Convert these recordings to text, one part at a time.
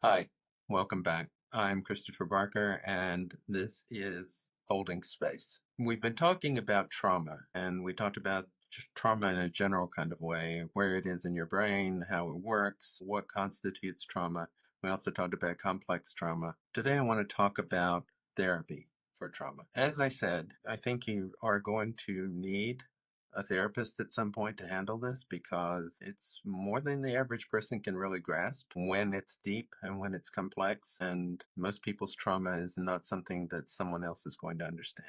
Hi, welcome back. I'm Christopher Barker, and this is Holding Space. We've been talking about trauma, and we talked about trauma in a general kind of way, where it is in your brain, how it works, what constitutes trauma. We also talked about complex trauma. Today, I want to talk about therapy for trauma. As I said, I think you are going to need a therapist at some point to handle this because it's more than the average person can really grasp when it's deep and when it's complex. And most people's trauma is not something that someone else is going to understand.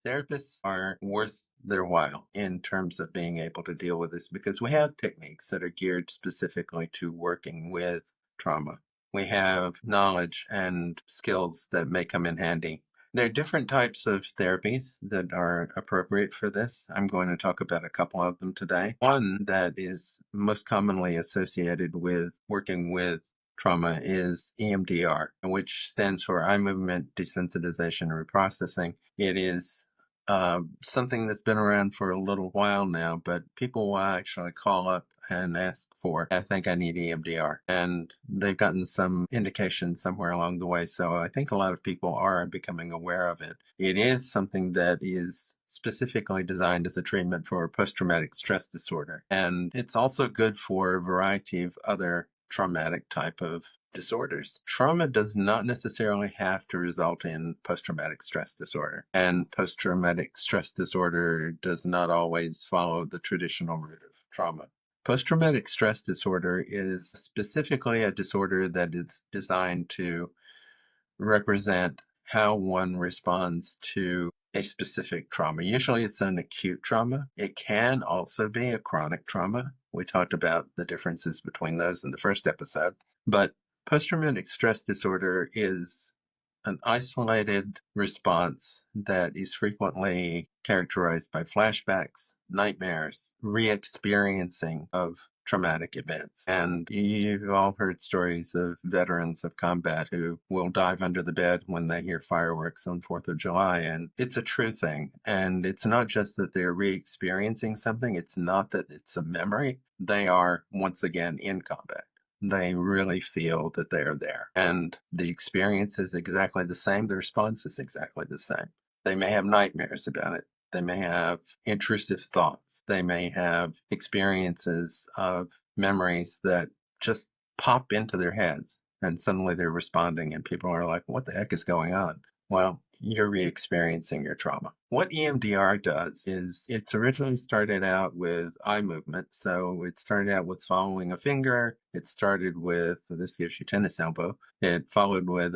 Therapists are worth their while in terms of being able to deal with this because we have techniques that are geared specifically to working with trauma. We have knowledge and skills that may come in handy. There are different types of therapies that are appropriate for this. I'm going to talk about a couple of them today. One that is most commonly associated with working with trauma is EMDR, which stands for eye movement desensitization and reprocessing. It is something that's been around for a little while now, but people will actually call up and ask for, I think I need EMDR. And they've gotten some indication somewhere along the way. So I think a lot of people are becoming aware of it. It is something that is specifically designed as a treatment for post-traumatic stress disorder. And it's also good for a variety of other traumatic type of disorders. Trauma does not necessarily have to result in post-traumatic stress disorder, and post-traumatic stress disorder does not always follow the traditional route of trauma. Post-traumatic stress disorder is specifically a disorder that is designed to represent how one responds to a specific trauma. Usually it's an acute trauma. It can also be a chronic trauma. We talked about the differences between those in the first episode. But post-traumatic stress disorder is an isolated response that is frequently characterized by flashbacks, nightmares, re-experiencing of traumatic events. And you've all heard stories of veterans of combat who will dive under the bed when they hear fireworks on 4th of July. And it's a true thing. And it's not just that they're re-experiencing something. It's not that it's a memory. They are once again in combat. They really feel that they are there. And the experience is exactly the same. The response is exactly the same. They may have nightmares about it. They may have intrusive thoughts. They may have experiences of memories that just pop into their heads and suddenly they're responding and people are like, what the heck is going on? Well, you're re-experiencing your trauma. What EMDR does is it's originally started out with eye movement. So it started out with following a finger. It started with, this gives you tennis elbow. It followed with,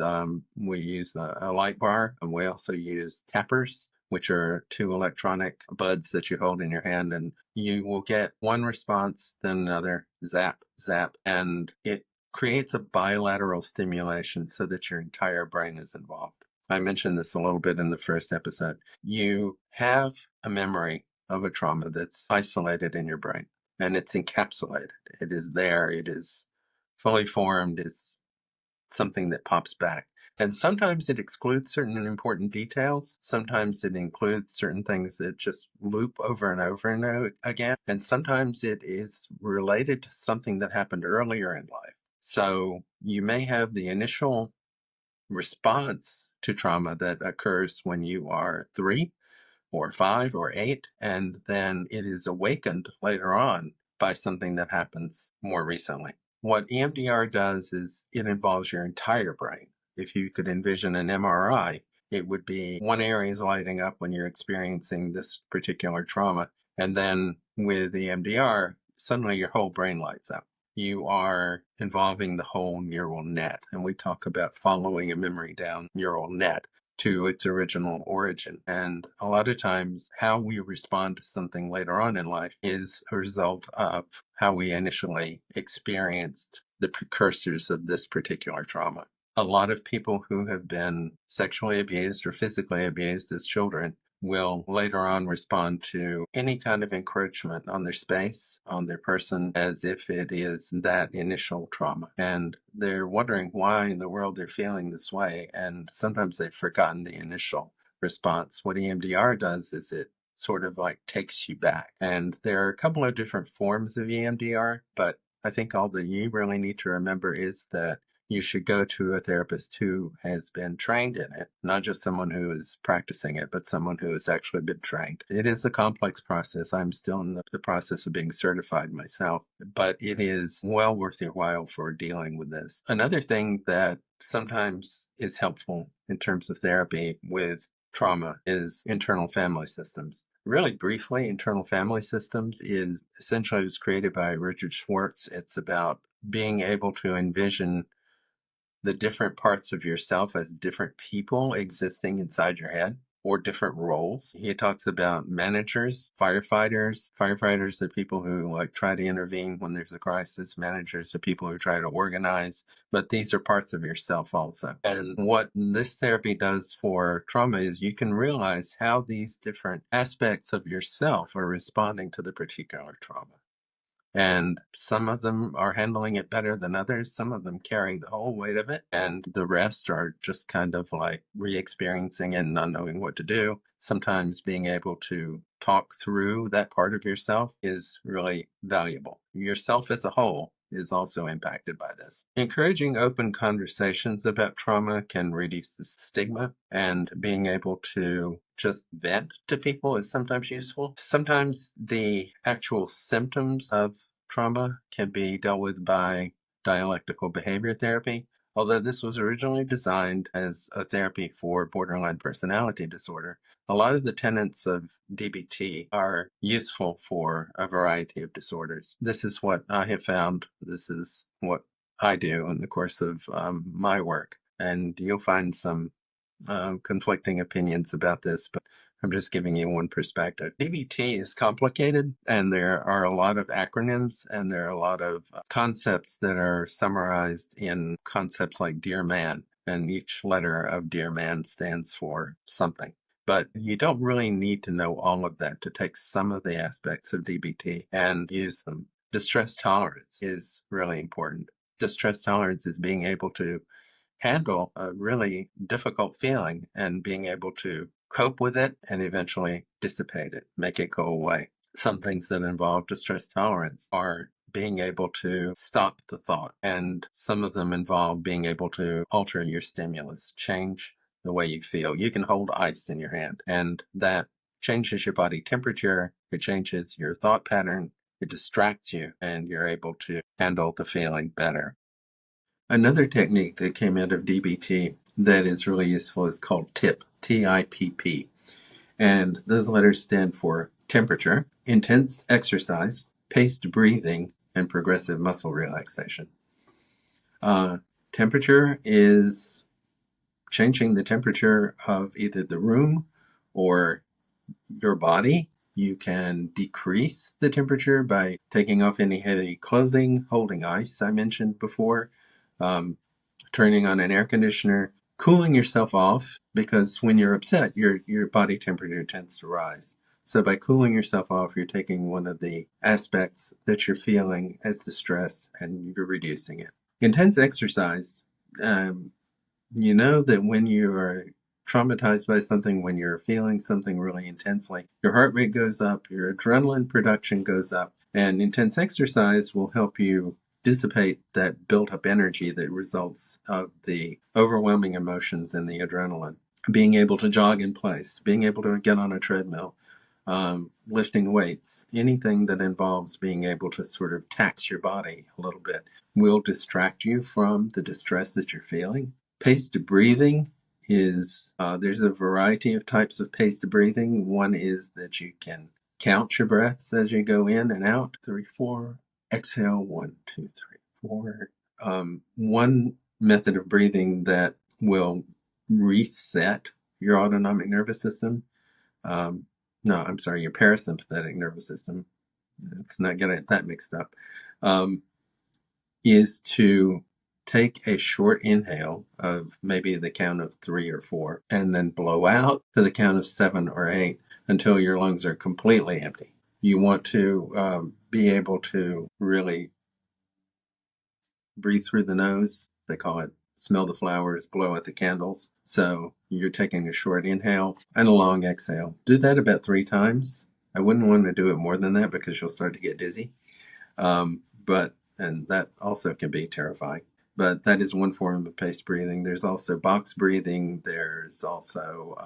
we use a light bar, and we also use tappers, which are two electronic buds that you hold in your hand, and you will get one response, then another, zap, zap, and it creates a bilateral stimulation so that your entire brain is involved. I mentioned this a little bit in the first episode. You have a memory of a trauma that's isolated in your brain and it's encapsulated. It is there. It is fully formed. It's something that pops back. And sometimes it excludes certain important details. Sometimes it includes certain things that just loop over and over and again. And sometimes it is related to something that happened earlier in life. So you may have the initial response to trauma that occurs when you are 3 or 5 or 8, and then it is awakened later on by something that happens more recently. What EMDR does is it involves your entire brain. If you could envision an MRI, it would be one area is lighting up when you're experiencing this particular trauma. And then with EMDR, suddenly your whole brain lights up. You are involving the whole neural net. And we talk about following a memory down neural net to its original origin. And a lot of times how we respond to something later on in life is a result of how we initially experienced the precursors of this particular trauma. A lot of people who have been sexually abused or physically abused as children will later on respond to any kind of encroachment on their space, on their person, as if it is that initial trauma. And they're wondering why in the world they're feeling this way. And sometimes they've forgotten the initial response. What EMDR does is it sort of like takes you back. And there are a couple of different forms of EMDR, but I think all that you really need to remember is that you should go to a therapist who has been trained in it, not just someone who is practicing it, but someone who has actually been trained. It is a complex process. I'm still in the process of being certified myself, but it is well worth your while for dealing with this. Another thing that sometimes is helpful in terms of therapy with trauma is internal family systems. Really briefly, internal family systems is essentially it was created by Richard Schwartz. It's about being able to envision the different parts of yourself as different people existing inside your head or different roles. He talks about managers, firefighters. Firefighters are people who like try to intervene when there's a crisis. Managers are people who try to organize, but these are parts of yourself also. And what this therapy does for trauma is you can realize how these different aspects of yourself are responding to the particular trauma. And some of them are handling it better than others. Some of them carry the whole weight of it, and the rest are just kind of like re experiencing it and not knowing what to do. Sometimes being able to talk through that part of yourself is really valuable. Yourself as a whole is also impacted by this. Encouraging open conversations about trauma can reduce the stigma, and being able to just vent to people is sometimes useful. Sometimes the actual symptoms of trauma can be dealt with by dialectical behavior therapy. Although this was originally designed as a therapy for borderline personality disorder, a lot of the tenets of DBT are useful for a variety of disorders. This is what I have found. This is what I do in the course of my work. And you'll find some conflicting opinions about this, but I'm just giving you one perspective. DBT is complicated, and there are a lot of acronyms, and there are a lot of concepts that are summarized in concepts like Dear Man, and each letter of Dear Man stands for something. But you don't really need to know all of that to take some of the aspects of DBT and use them. Distress tolerance is really important. Distress tolerance is being able to handle a really difficult feeling and being able to cope with it and eventually dissipate it, make it go away. Some things that involve distress tolerance are being able to stop the thought, and some of them involve being able to alter your stimulus, change the way you feel. You can hold ice in your hand, and that changes your body temperature, it changes your thought pattern, it distracts you, and you're able to handle the feeling better. Another technique that came out of DBT that is really useful is called TIP, T-I-P-P. And those letters stand for temperature, intense exercise, paced breathing, and progressive muscle relaxation. Temperature is changing the temperature of either the room or your body. You can decrease the temperature by taking off any heavy clothing, holding ice, I mentioned before, turning on an air conditioner, cooling yourself off, because when you're upset, your body temperature tends to rise. So by cooling yourself off, you're taking one of the aspects that you're feeling as distress and you're reducing it. Intense exercise, you know that when you are traumatized by something, when you're feeling something really intensely, your heart rate goes up, your adrenaline production goes up, and intense exercise will help you dissipate that built up energy that results of the overwhelming emotions in the adrenaline. Being able to jog in place, being able to get on a treadmill, lifting weights, anything that involves being able to sort of tax your body a little bit will distract you from the distress that you're feeling. Paced breathing is, there's a variety of types of paced breathing. One is that you can count your breaths as you go in and out. 3, 4, exhale, 1, 2, 3, 4. One method of breathing that will reset your autonomic nervous system. No, I'm sorry, your parasympathetic nervous system. Let's not get that mixed up. Is to take a short inhale of maybe the count of 3 or 4 and then blow out to the count of 7 or 8 until your lungs are completely empty. You want to be able to really breathe through the nose. They call it smell the flowers, blow out the candles. So you're taking a short inhale and a long exhale. Do that about 3 times. I wouldn't want to do it more than that because you'll start to get dizzy. And that also can be terrifying. but that is one form of paced breathing. There's also box breathing. There's also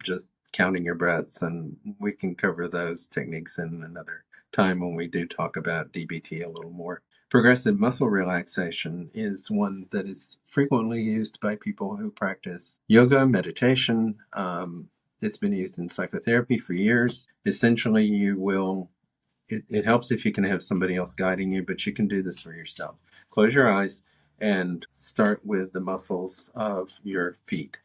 just counting your breaths, and we can cover those techniques in another time when we do talk about DBT a little more. Progressive muscle relaxation is one that is frequently used by people who practice yoga, meditation. It's been used in psychotherapy for years. Essentially, it helps if you can have somebody else guiding you, but you can do this for yourself. Close your eyes and start with the muscles of your feet.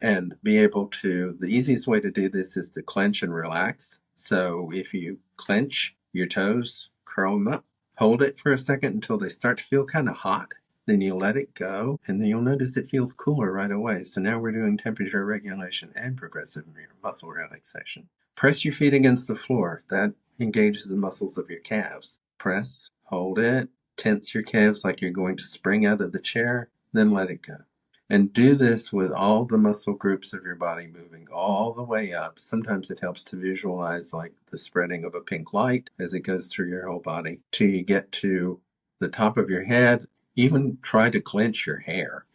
And be able to, the easiest way to do this is to clench and relax. So if you clench your toes, curl them up, hold it for a second until they start to feel kind of hot. Then you let it go, and then you'll notice it feels cooler right away. So now we're doing temperature regulation and progressive muscle relaxation. Press your feet against the floor. That engages the muscles of your calves. Press, hold it, tense your calves like you're going to spring out of the chair, then let it go. And do this with all the muscle groups of your body moving all the way up. Sometimes it helps to visualize like the spreading of a pink light as it goes through your whole body till you get to the top of your head. Even try to clench your hair.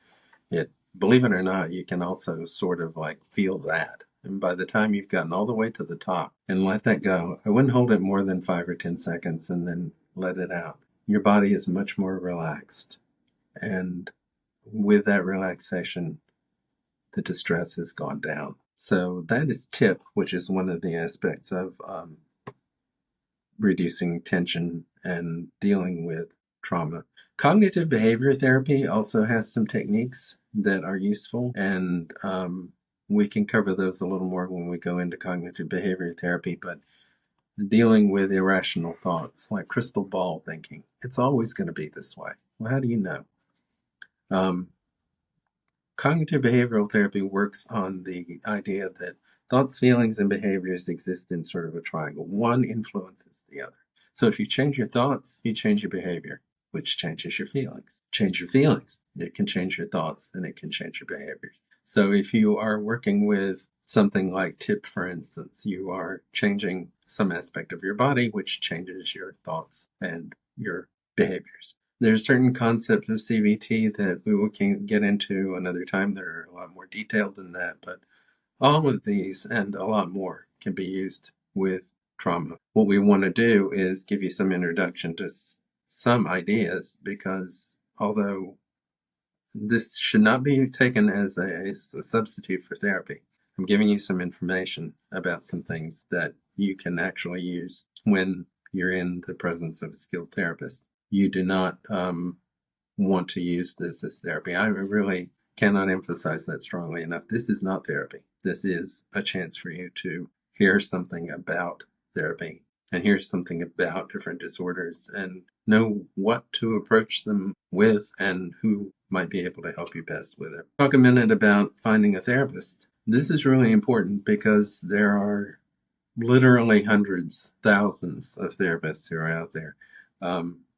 Believe it or not, you can also sort of like feel that. And by the time you've gotten all the way to the top and let that go, I wouldn't hold it more than 5 or 10 seconds and then let it out. Your body is much more relaxed. And with that relaxation, the distress has gone down. So that is TIP, which is one of the aspects of reducing tension and dealing with trauma. Cognitive behavior therapy also has some techniques that are useful, and we can cover those a little more when we go into cognitive behavior therapy, but dealing with irrational thoughts like crystal ball thinking, it's always going to be this way. Well, how do you know? Cognitive behavioral therapy works on the idea that thoughts, feelings, and behaviors exist in sort of a triangle. One influences the other. So if you change your thoughts, you change your behavior, which changes your feelings. Change your feelings, it can change your thoughts, and it can change your behaviors. So if you are working with something like TIP, for instance, you are changing some aspect of your body, which changes your thoughts and your behaviors. There's certain concepts of CBT that we can get into another time that are a lot more detailed than that, but all of these and a lot more can be used with trauma. What we want to do is give you some introduction to some ideas, because although this should not be taken as a substitute for therapy, I'm giving you some information about some things that you can actually use when you're in the presence of a skilled therapist. You do not want to use this as therapy. I really cannot emphasize that strongly enough. This is not therapy. This is a chance for you to hear something about therapy and hear something about different disorders and know what to approach them with and who might be able to help you best with it. Talk a minute about finding a therapist. This is really important because there are literally hundreds, thousands of therapists who are out there.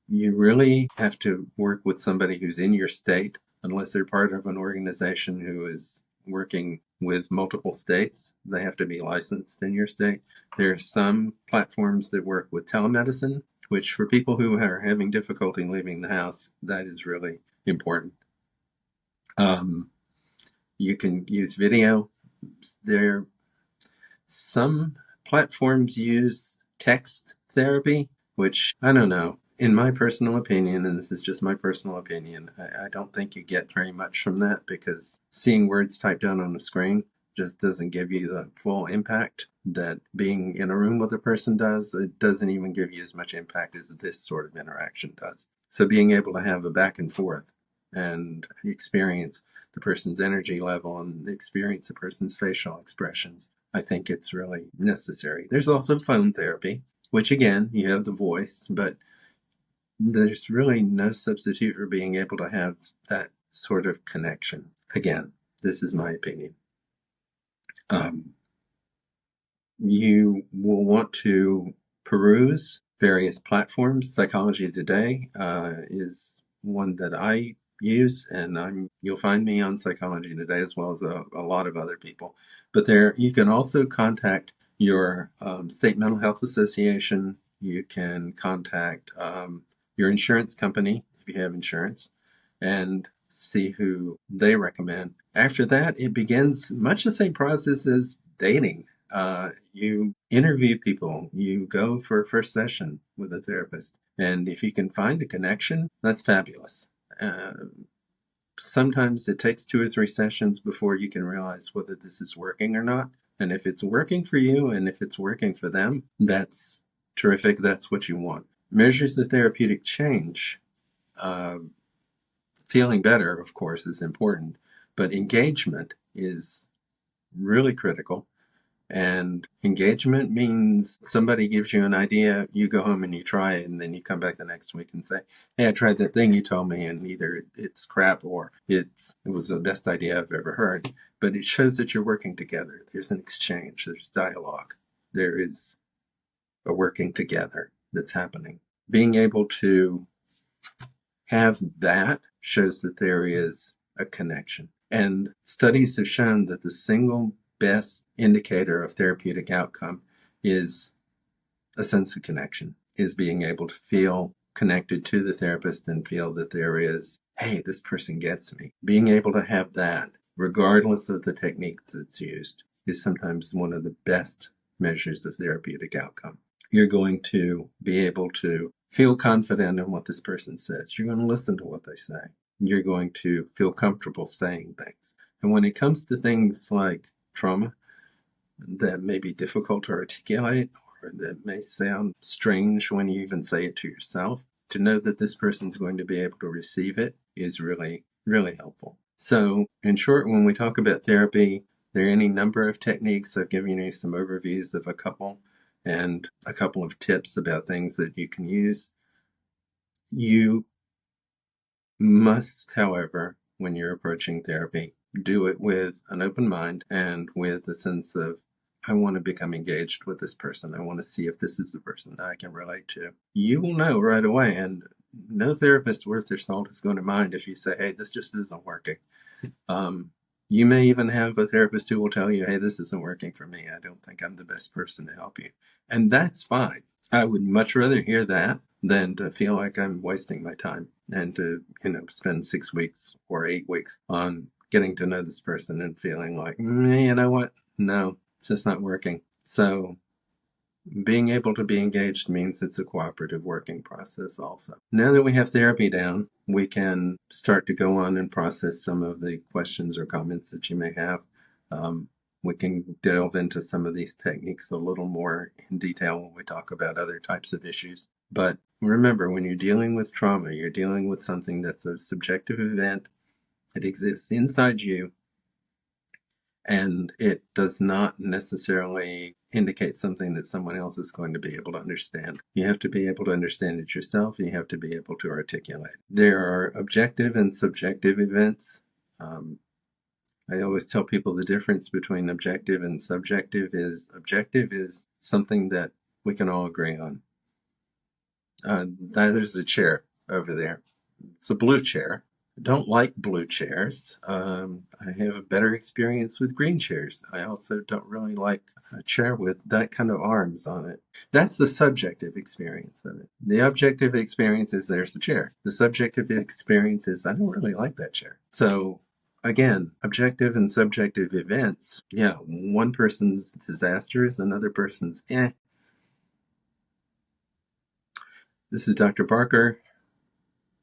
You really have to work with somebody who's in your state, unless they're part of an organization who is working with multiple states. They have to be licensed in your state. There are some platforms that work with telemedicine, which for people who are having difficulty leaving the house, that is really important. You can use video. Some platforms use text therapy, which I don't know. In my personal opinion, and this is just my personal opinion, I don't think you get very much from that, because seeing words typed down on a screen just doesn't give you the full impact that being in a room with a person does. It doesn't even give you as much impact as this sort of interaction does. So being able to have a back and forth and experience the person's energy level and experience the person's facial expressions, I think it's really necessary. There's also phone therapy, which again, you have the voice, but there's really no substitute for being able to have that sort of connection. Again, this is my opinion. You will want to peruse various platforms. Psychology Today is one that I use, and you'll find me on Psychology Today as well as a lot of other people. But there, you can also contact your state mental health association. You can contact your insurance company if you have insurance, and see who they recommend. After that, it begins much the same process as dating. You interview people, you go for a first session with a therapist, and if you can find a connection, that's fabulous. Uh, Sometimes it takes 2 or 3 sessions before you can realize whether this is working or not. And if it's working for you and if it's working for them, that's terrific. That's what you want. Measures of therapeutic change. Uh, Feeling better, of course, is important, but engagement is really critical. And engagement means somebody gives you an idea, you go home and you try it, and then you come back the next week and say, hey, I tried that thing you told me, and either it's crap or it was the best idea I've ever heard. But it shows that you're working together. There's an exchange, there's dialogue, there is a working together that's happening. Being able to have that shows that there is a connection. And studies have shown that the single best indicator of therapeutic outcome is a sense of connection, is being able to feel connected to the therapist and feel that there is, hey, this person gets me. Being able to have that, regardless of the techniques that's used, is sometimes one of the best measures of therapeutic outcome. You're going to be able to feel confident in what this person says. You're going to listen to what they say. You're going to feel comfortable saying things. And when it comes to things like trauma that may be difficult to articulate or that may sound strange when you even say it to yourself, to know that this person's going to be able to receive it is really, really helpful. So, in short, when we talk about therapy, there are any number of techniques. I've given you some overviews of a couple and a couple of tips about things that you can use. You must, however, when you're approaching therapy, do it with an open mind and with a sense of, I want to become engaged with this person. I want to see if this is a person that I can relate to. You will know right away, and no therapist worth their salt is going to mind if you say, hey, this just isn't working. You may even have a therapist who will tell you, hey, this isn't working for me. I don't think I'm the best person to help you. And that's fine. I would much rather hear that than to feel like I'm wasting my time and to, spend 6 weeks or 8 weeks on getting to know this person and feeling like, you know what? No, it's just not working. So being able to be engaged means it's a cooperative working process also. Now that we have therapy down, we can start to go on and process some of the questions or comments that you may have. We can delve into some of these techniques a little more in detail when we talk about other types of issues. But remember, when you're dealing with trauma, you're dealing with something that's a subjective event. It exists inside you, and it does not necessarily indicate something that someone else is going to be able to understand. You have to be able to understand it yourself, and you have to be able to articulate. There are objective and subjective events. I always tell people the difference between objective and subjective is something that we can all agree on. There's a chair over there. It's a blue chair. I don't like blue chairs. I have a better experience with green chairs. I also don't really like a chair with that kind of arms on it. That's the subjective experience of it. The objective experience is there's the chair. The subjective experience is I don't really like that chair. So again, objective and subjective events. Yeah, one person's disaster is another person's eh. This is Dr. Barker.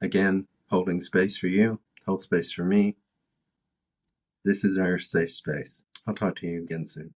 Again, holding space for you, hold space for me. This is our safe space. I'll talk to you again soon.